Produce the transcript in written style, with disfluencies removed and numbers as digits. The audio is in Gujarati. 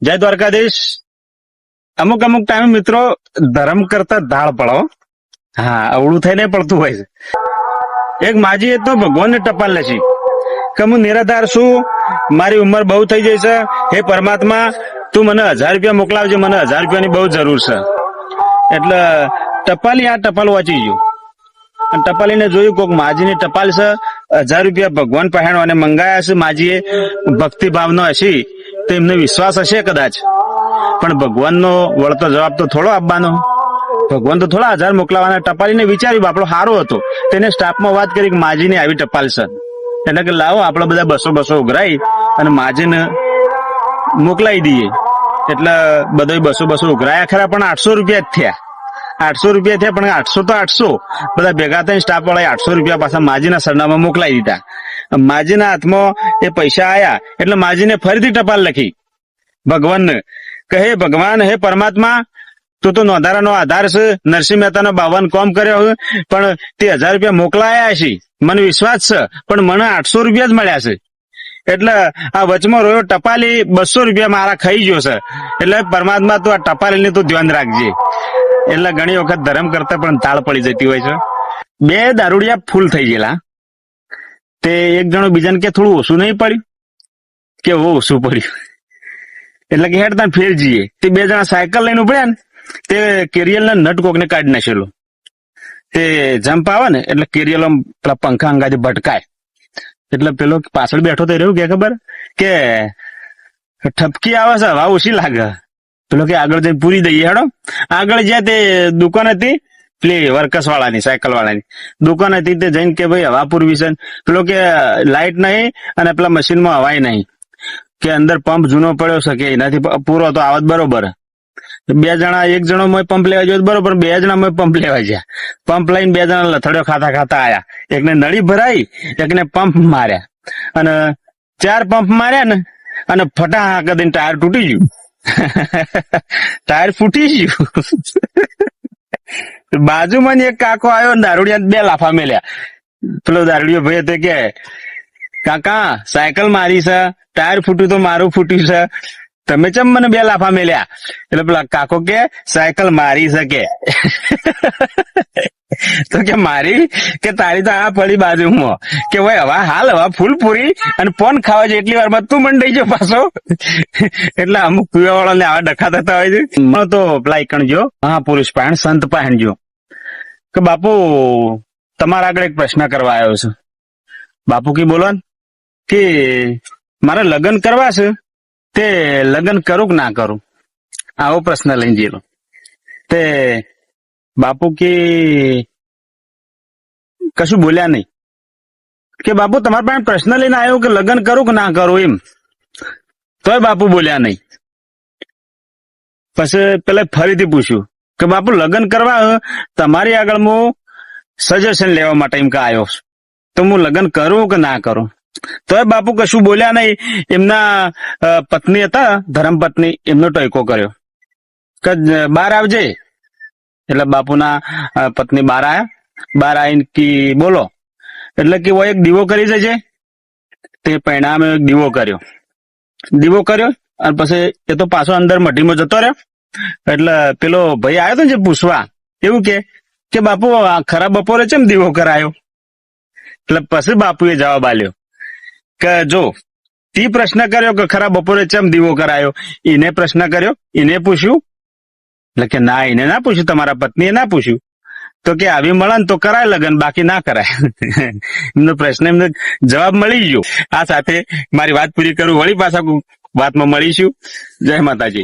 જય દ્વારકાધીશ. અમુક અમુક ટાઈમે મિત્રો ધર્મ કરતા ધાળ પડો. હા, અવળું થઈને પડતું હોય છે. એક માજી તો ભગવાનને ટપાલ લખી કે હું નિરાધાર છું, મારી ઉંમર બહુ થઈ ગઈ છે, હે પરમાત્મા તું મને 1000 રૂપિયા મોકલાવજે, મને 1000 રૂપિયાની બહુ જરૂર છે. એટલે ટપાલી આ ટપાલ વાંચી ગયું અને ટપાલીને જોયું કોક માજીની ટપાલ છે, 1000 રૂપિયા ભગવાન પહેણો અને મંગાયા છે. માજીએ ભક્તિભાવનો હશે તો એમને વિશ્વાસ હશે કદાચ, પણ ભગવાનનો વળતો જવાબ તો થોડો આપવાનો. ભગવાન તો થોડા 1000 મોકલાવાના. ટપાલીને વિચાર્યું આપણો સારો હતો, તેને સ્ટાફમાં વાત કરી કે માજીને આવી ટપાલ છે, એટલે કે લાવો આપણે બધા 200 ઉઘરાઈ અને માજીને મોકલાવી દઈએ. એટલે બધા 200 ઉઘરાયા ખરા, પણ 800 રૂપિયા જ થયા. 800 રૂપિયા થયા, પણ 800 તો 800 બધા ભેગા થઈને સ્ટાફ વાળાએ 800 રૂપિયા પાછા માજીના સરનામાં મોકલાવી દીધા. માજીના હાથમાં એ પૈસા આયા એટલે માજીને ફરીથી ટપાલ લખી ભગવાનને કે હે ભગવાન, હે પરમાત્મા તું તો નોંધારાનો આધાર છે, નરસિંહ મહેતાનો 52 કોમ કર્યો, પણ તે 1000 રૂપિયા મોકલાયા છે, મને વિશ્વાસ છે, પણ મને 800 રૂપિયા જ મળ્યા છે. એટલે આ વચમાં રોયો ટપાલી 200 રૂપિયા મારા ખાઈ ગયો છે. એટલે પરમાત્મા તું આ ટપાલીને તું ધ્યાન રાખજે. એટલે ઘણી વખત ધર્મ કરતા પણ તાળ પડી જતી હોય છે. 2 દારૂડિયા ફૂલ થઈ ગયેલા, તે એક જણો બીજાને કે થોડું ઓછું નહીં પડ્યું, કે ઓછું પડ્યું. એટલે કે હેડ ત્યાં ફેર જઈએ. તે 2 જણા સાયકલ લઈને ઉપડ્યા ને, તે કેરિયલના નટ કોકને કાઢી નાખેલો. તે જમ્પ આવે ને એટલે કેરિયલ પેલા પંખા અંગાથી ભટકાય. એટલે પેલો પાછળ બેઠો તો રહ્યું કે ખબર કે ઠપકી આવે છે, હવા ઓછી લાગે. પેલો કે આગળ જઈને પૂરી દઈએ હેડો. આગળ જ્યાં તે દુકાન હતી પેલી વર્કસ વાળાની, સાયકલ વાળાની દુકાન હતી, તે જઈને કે ભાઈ હવા પૂરવી છે. પેલો કે લાઈટ નહીં અને પેલા મશીનમાં હવાય નહીં, કે અંદર પંપ જૂનો પડ્યો છે, કે એનાથી પૂરો તો આવત બરોબર. 2 જણા, એક જણો મોય પંપ લેવા ગયો બરોબર, 2 જણા મોય પંપ લેવા ગયા. પંપ લઈને 2 જણા લથડ્યો ખાતા ખાતા આયા. એકને નળી ભરાઈ, એકને પંપ માર્યા, અને 4 પંપ માર્યા ને, અને ફટાક કરીને ટાયર તૂટી ગયું. ટાયર ફૂટી ગયું. બાજુમાં એક કાકો આવ્યો, દારૂડિયા 2 લાફા મેલ્યા. પેલો દારૂડિયો ભાઈ હતો કે કાકા સાયકલ મારી છે, ટાયર ફૂટ્યું તો મારું ફૂટ્યું છે, તમે ચમ મને 2 લાફા મેલ્યા? એટલે પેલા કાકો કે સાયકલ મારી છે કે. તો કે મારી કે તારી તો આ પડી બાજુમાં, કે ભાઈ હવા હાલ હવા ફૂલ પૂરી અને પોન ખાવા છે એટલી વારમાં તું મને દઈ જો પાછો. એટલે અમુક પીવા વાળાને આવા ડખા થતા હોય છે. તો પેલા એકણ જો મહાપુરુષ પાહણ, સંત પાહણ જો કે બાપુ તમારા આગળ એક પ્રશ્ન કરવા આવ્યો છે. બાપુ કી બોલો કે મારે લગ્ન કરવા છે, તે લગ્ન કરું કે ના કરું? આવો પ્રશ્ન લઈને જેલો. તે બાપુ કે કશું બોલ્યા નહીં. કે બાપુ તમારા પાસે પ્રશ્ન લઈને આવ્યો કે લગ્ન કરું કે ના કરું એમ, તોય બાપુ બોલ્યા નહીં. પછી પેલા ફરીથી પૂછ્યું કે બાપુ લગ્ન કરવા તમારી આગળ હું સજેશન લેવા માટે એમ કે આવ્યો, તો હું લગ્ન કરું કે ના કરું? તોય બાપુ કશું બોલ્યા નહીં. એમના પત્ની હતા, ધર્મપત્ની, એમનો ટોયકો કર્યો કે બહાર આવજે. એટલે બાપુના પત્ની બહાર આવ્યા. બહાર આવીને કી બોલો, એટલે કે એક દીવો કરી જજે. તે પરિણામે એક દીવો કર્યો અને પછી એ તો પાછો અંદર મઢીમાં જતો રહ્યો. એટલે પેલો ભાઈ આવ્યો તો જે પૂછવા, એવું કે બાપુ ખરા બપોરે ચેમ દીવો કરાયો? એટલે પછી બાપુએ જવાબ આલ્યો કે જો તી પ્રશ્ન કર્યો કે ખરા બપોરે ચેમ દીવો કરાયો, એને પ્રશ્ન કર્યો, એને પૂછ્યું? એટલે કે ના, એને ના પૂછ્યું, તમારા પત્નીએ ના પૂછ્યું. તો કે આવી મળે ને તો કરાય લગ્ન, બાકી ના કરાય. એમનો પ્રશ્ન, એમને જવાબ મળી ગયો. આ સાથે મારી વાત પૂરી કરું, વળી પાછા વાતમાં મળીશું. જય માતાજી.